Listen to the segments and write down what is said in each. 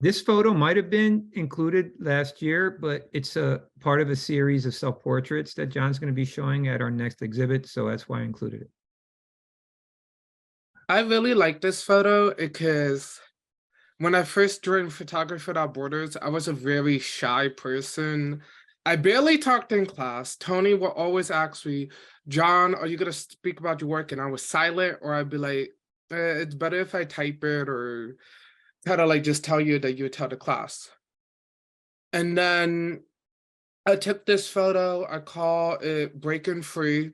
This photo might have been included last year, but it's a part of a series of self-portraits that John's going to be showing at our next exhibit, so that's why I included it. I really like this photo because when I first joined Photography Without Borders, I was a very shy person. I barely talked in class. Tony would always ask me, John, are you going to speak about your work? And I was silent, or I'd be like, it's better if I type it, or kind of like just tell you that you tell the class. And then I took this photo, I call it Breaking Free,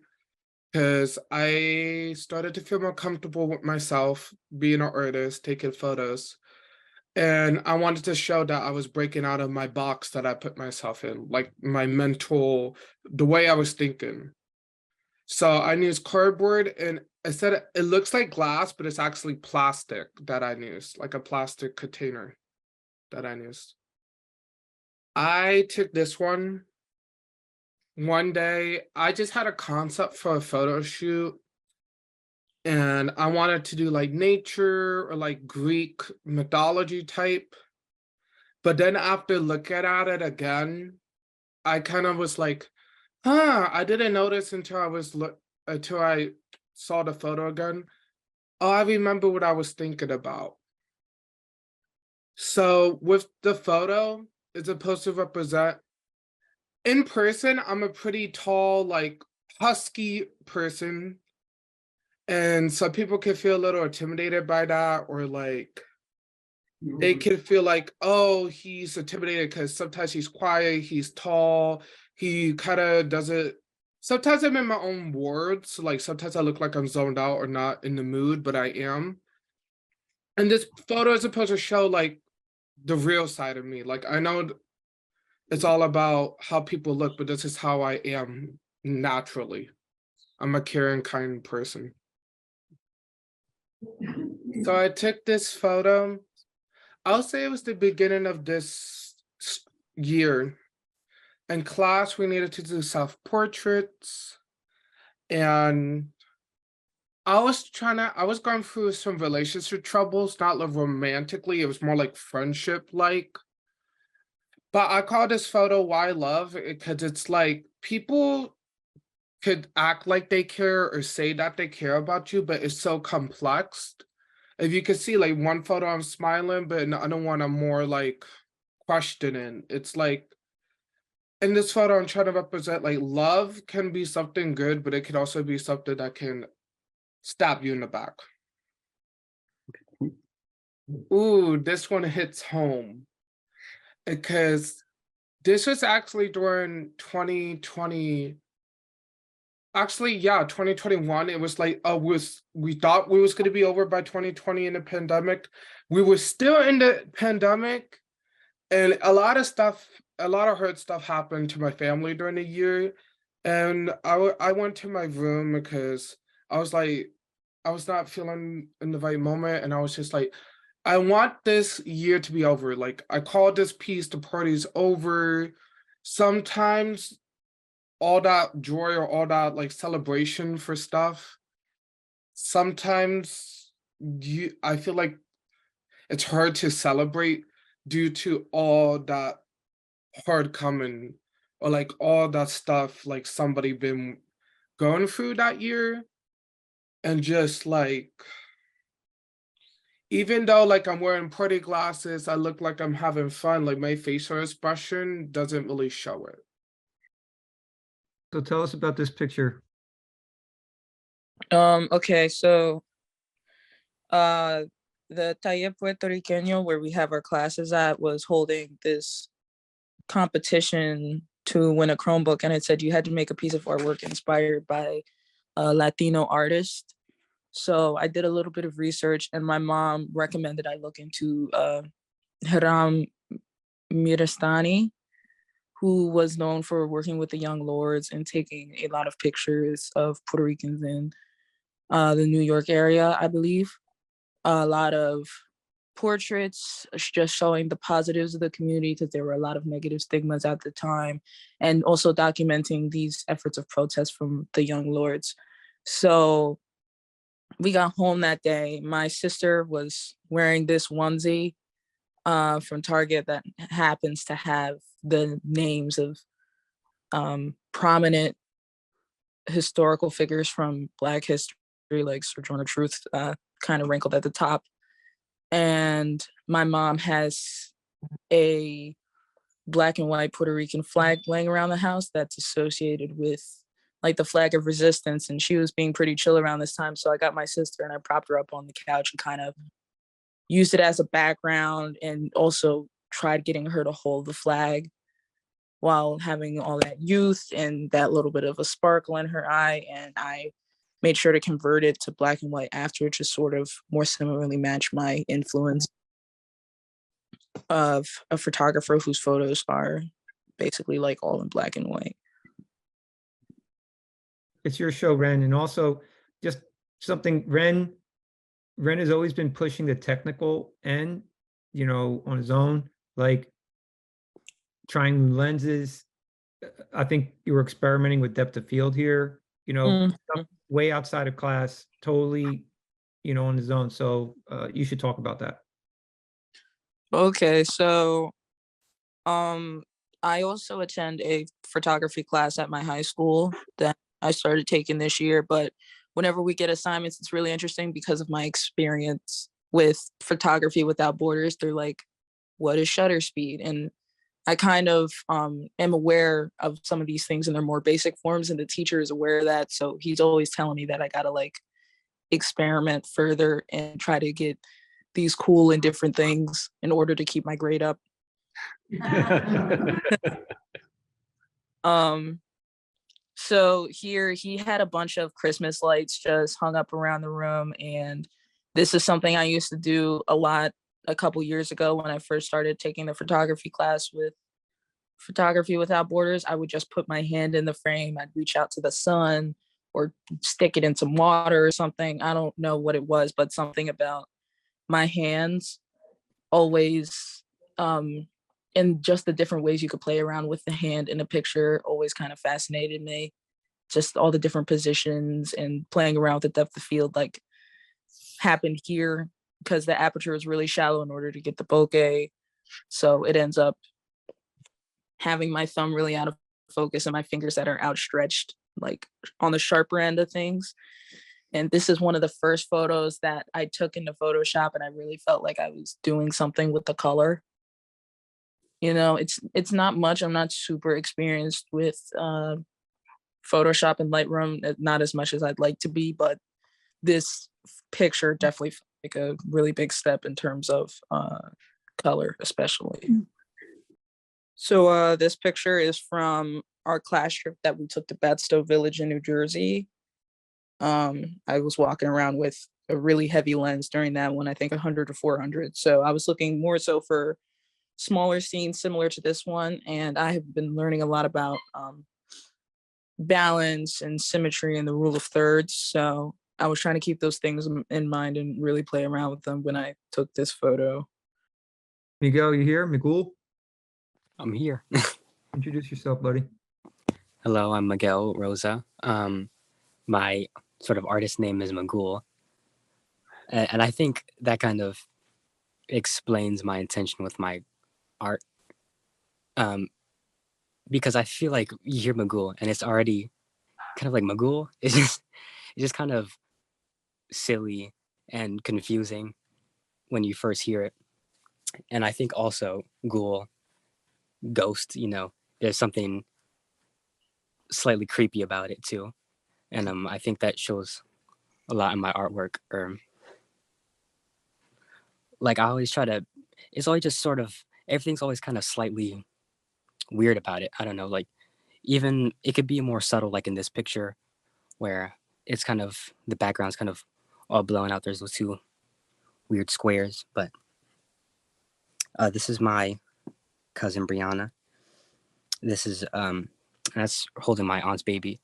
because I started to feel more comfortable with myself being an artist, taking photos. And I wanted to show that I was breaking out of my box that I put myself in, like my mental, the way I was thinking. So I used cardboard, and I said it looks like glass, but it's actually plastic that I used, like a plastic container that I used. I took this one day. I just had a concept for a photo shoot, and I wanted to do like nature or like Greek mythology type. But then after looking at it again, I kind of was like, huh, I didn't notice until I saw the photo again. Oh, I remember what I was thinking about. So with the photo, it's supposed to represent, in person, I'm a pretty tall, like husky person. And some people can feel a little intimidated by that, or like they can feel like, oh, he's intimidated because sometimes he's quiet, he's tall, he kind of doesn't. Sometimes I'm in my own words, like sometimes I look like I'm zoned out or not in the mood, but I am. And this photo is supposed to show like the real side of me. Like I know it's all about how people look, but this is how I am naturally. I'm a caring, kind person. So I took this photo. I'll say it was the beginning of this year. In class, we needed to do self-portraits. And I was going through some relationship troubles, not like romantically, it was more like friendship-like. But I call this photo Why Love, because it's like people could act like they care or say that they care about you, but it's so complex. If you can see, like one photo I'm smiling, but in the other one I'm more like questioning. It's like in this photo I'm trying to represent like love can be something good, but it can also be something that can stab you in the back. Ooh, this one hits home because this was actually during 2020. Actually, yeah, 2021. It was like, we thought we was going to be over by 2020 in the pandemic. We were still in the pandemic, and a lot of hurt stuff happened to my family during the year. And I went to my room because I was like, I was not feeling in the right moment, and I was just like, I want this year to be over. Like I called this piece, the party's over. Sometimes all that joy or all that like celebration for stuff, sometimes I feel like it's hard to celebrate due to all that hard coming, or like all that stuff like somebody been going through that year. And just like, even though like I'm wearing pretty glasses, I look like I'm having fun, like my facial expression doesn't really show it. So tell us about this picture. Okay, so uh the Taller Puertorriqueño, where we have our classes at, was holding this competition to win a Chromebook, and it said you had to make a piece of artwork inspired by a Latino artist. So I did a little bit of research, and my mom recommended I look into Hiram Mirastani, who was known for working with the Young Lords and taking a lot of pictures of Puerto Ricans in the New York area, I believe. A lot of portraits just showing the positives of the community, because there were a lot of negative stigmas at the time, and also documenting these efforts of protest from the Young Lords. So we got home that day. My sister was wearing this onesie from Target that happens to have the names of prominent historical figures from Black history, like Sojourner Truth, kind of wrinkled at the top. And my mom has a Black and white Puerto Rican flag laying around the house that's associated with like the flag of resistance. And she was being pretty chill around this time. So I got my sister and I propped her up on the couch and kind of used it as a background, and also tried getting her to hold the flag while having all that youth and that little bit of a sparkle in her eye. And I made sure to convert it to Black and white after, to sort of more similarly match my influence of a photographer whose photos are basically like all in Black and white. It's your show, Ren, and also just something Ren has always been pushing the technical end, on his own, like trying new lenses. I think you were experimenting with depth of field here, stuff way outside of class, totally, on his own. So you should talk about that. Okay, so I also attend a photography class at my high school that I started taking this year, but whenever we get assignments, it's really interesting because of my experience with Photography Without Borders. They're like, what is shutter speed? And I kind of am aware of some of these things in their more basic forms, and the teacher is aware of that. So he's always telling me that I gotta like experiment further and try to get these cool and different things in order to keep my grade up. So here he had a bunch of Christmas lights just hung up around the room, and this is something I used to do a lot a couple years ago when I first started taking the photography class with Photography Without Borders. I would just put my hand in the frame, I'd reach out to the sun or stick it in some water or something. I don't know what it was, but something about my hands always and just the different ways you could play around with the hand in a picture always kind of fascinated me. Just all the different positions and playing around with the depth of field like happened here because the aperture is really shallow in order to get the bokeh. So it ends up having my thumb really out of focus and my fingers that are outstretched, like on the sharper end of things. And this is one of the first photos that I took into Photoshop, and I really felt like I was doing something with the color. It's not much. I'm not super experienced with Photoshop and Lightroom, not as much as I'd like to be, but this picture definitely felt like a really big step in terms of color, especially. So this picture is from our class trip that we took to Badstow Village in New Jersey. I was walking around with a really heavy lens during that one, I think 100 to 400. So I was looking more so for smaller scenes similar to this one. And I have been learning a lot about balance and symmetry and the rule of thirds. So I was trying to keep those things in mind and really play around with them when I took this photo. Miguel, you here? Miguel? I'm here. Introduce yourself, buddy. Hello, I'm Miguel Rosa. My sort of artist name is Magul. And I think that kind of explains my intention with my art. Because I feel like you hear Magul and it's already kind of like Magul. It's just kind of silly and confusing when you first hear it. And I think also ghoul, ghost, there's something slightly creepy about it too. And I think that shows a lot in my artwork. Like I always try to, it's always just sort of, everything's always kind of slightly weird about it. I don't know, like even it could be more subtle, like in this picture where it's kind of, the background's kind of all blown out. There's those two weird squares, but this is my cousin Brianna. This is, that's holding my aunt's baby.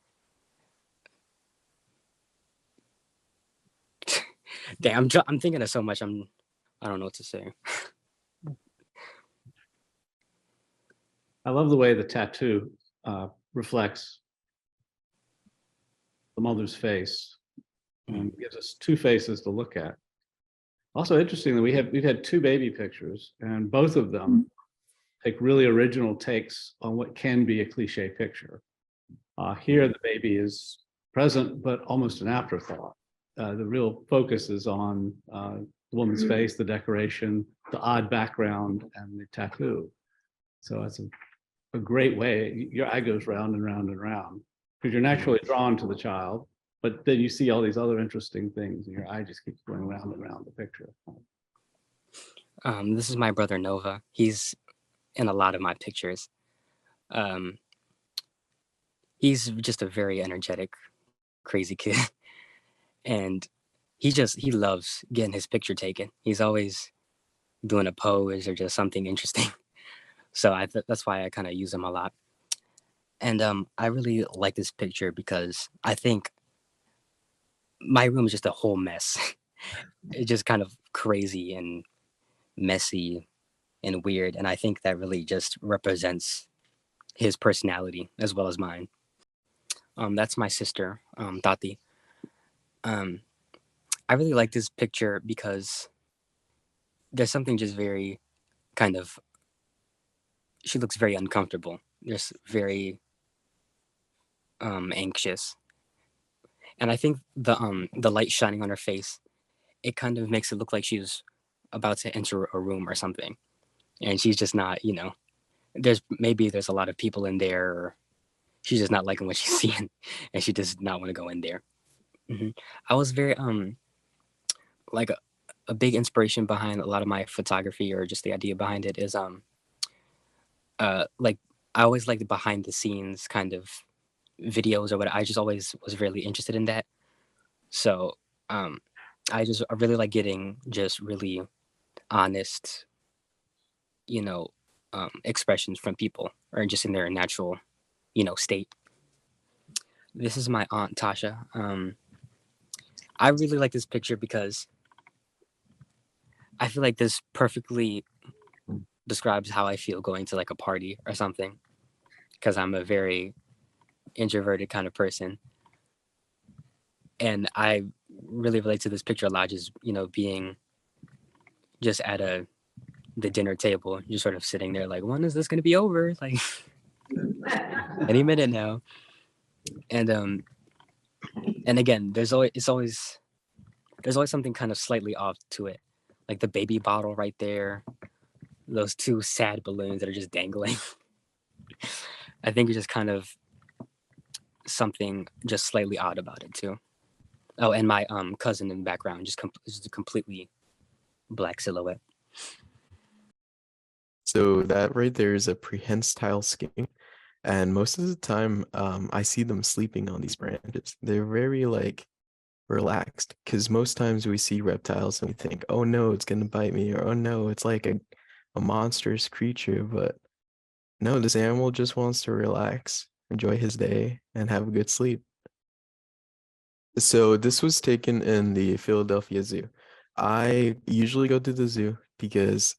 Damn, I'm thinking of so much. I don't know what to say. I love the way the tattoo reflects the mother's face and gives us two faces to look at. Also interesting that we've had two baby pictures, and both of them take really original takes on what can be a cliche picture. Here, the baby is present, but almost an afterthought. The real focus is on the woman's face, the decoration, the odd background, and the tattoo. So it's a great way. Your eye goes round and round and round because you're naturally drawn to the child, but then you see all these other interesting things, and your eye just keeps going round and round the picture. This is my brother Nova. He's in a lot of my pictures. Um, he's just a very energetic, crazy kid, and he loves getting his picture taken. He's always doing a pose or just something interesting. So that's why I kind of use him a lot. And I really like this picture because I think my room is just a whole mess. It's just kind of crazy and messy and weird, and I think that really just represents his personality as well as mine. That's my sister, Tati. Um, I really like this picture because there's something just very kind of. She looks very uncomfortable, just very anxious, and I think the light shining on her face, it kind of makes it look like she's about to enter a room or something, and she's just not. There's a lot of people in there, or she's just not liking what she's seeing, and she does not want to go in there. hmm I was very like a big inspiration behind a lot of my photography, or just the idea behind it, is like I always liked behind the scenes kind of videos or what. I just always was really interested in that. So um I really like getting just really honest, you know, expressions from people, or just in their natural, state. This is my aunt Tasha. I really like this picture because I feel like this perfectly describes how I feel going to like a party or something, because I'm a very introverted kind of person, and I really relate to this picture a lot. Just being just at the dinner table, just sort of sitting there like, when is this going to be over? Like any minute now. And again, there's always something kind of slightly off to it, like the baby bottle right there, those two sad balloons that are just dangling. I think it's just kind of something just slightly odd about it too. Oh, and my cousin in the background, just a completely black silhouette. So that right there is a prehensile skin. And most of the time, I see them sleeping on these branches. They're very like relaxed, because most times we see reptiles and we think, oh no, it's gonna bite me, or oh no, it's like a monstrous creature. But no, this animal just wants to relax, enjoy his day, and have a good sleep. So this was taken in the Philadelphia Zoo. I usually go to the zoo because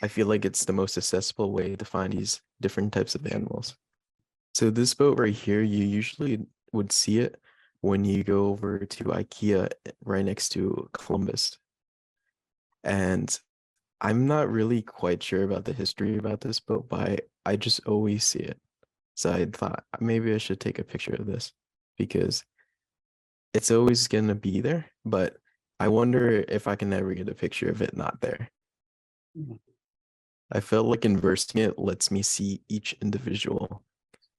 I feel like it's the most accessible way to find these different types of animals. So this boat right here, you usually would see it when you go over to IKEA right next to Columbus. And I'm not really quite sure about the history about this boat, but I just always see it. So I thought maybe I should take a picture of this because it's always gonna be there, but I wonder if I can ever get a picture of it not there. I felt like inversing it lets me see each individual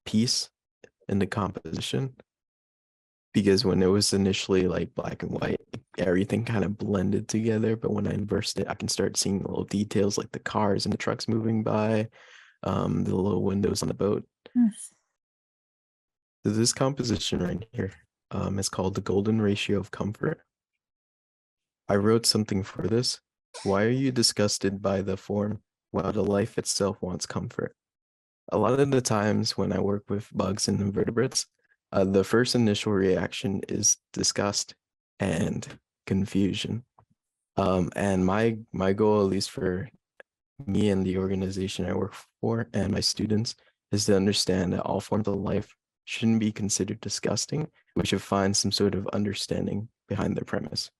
piece in the composition, because when it was initially like black and white, everything kind of blended together. But when I inversed it, I can start seeing little details like the cars and the trucks moving by, the little windows on the boat. So this composition right here is called the golden ratio of comfort. I wrote something for this. Why are you disgusted by the form while the life itself wants comfort? A lot of the times when I work with bugs and invertebrates, the first initial reaction is disgust and confusion. And my goal, at least for me and the organization I work for and my students, is to understand that all forms of life shouldn't be considered disgusting. We should find some sort of understanding behind their premise.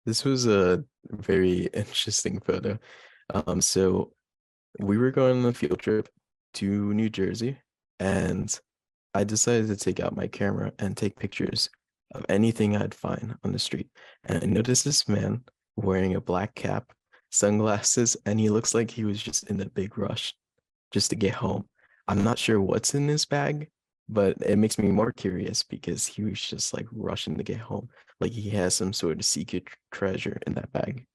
This was a very interesting photo. So we were going on a field trip to New Jersey, and I decided to take out my camera and take pictures of anything I'd find on the street. And I noticed this man wearing a black cap, sunglasses, and he looks like he was just in a big rush just to get home. I'm not sure what's in his bag, but it makes me more curious because he was just like rushing to get home. Like he has some sort of secret treasure in that bag.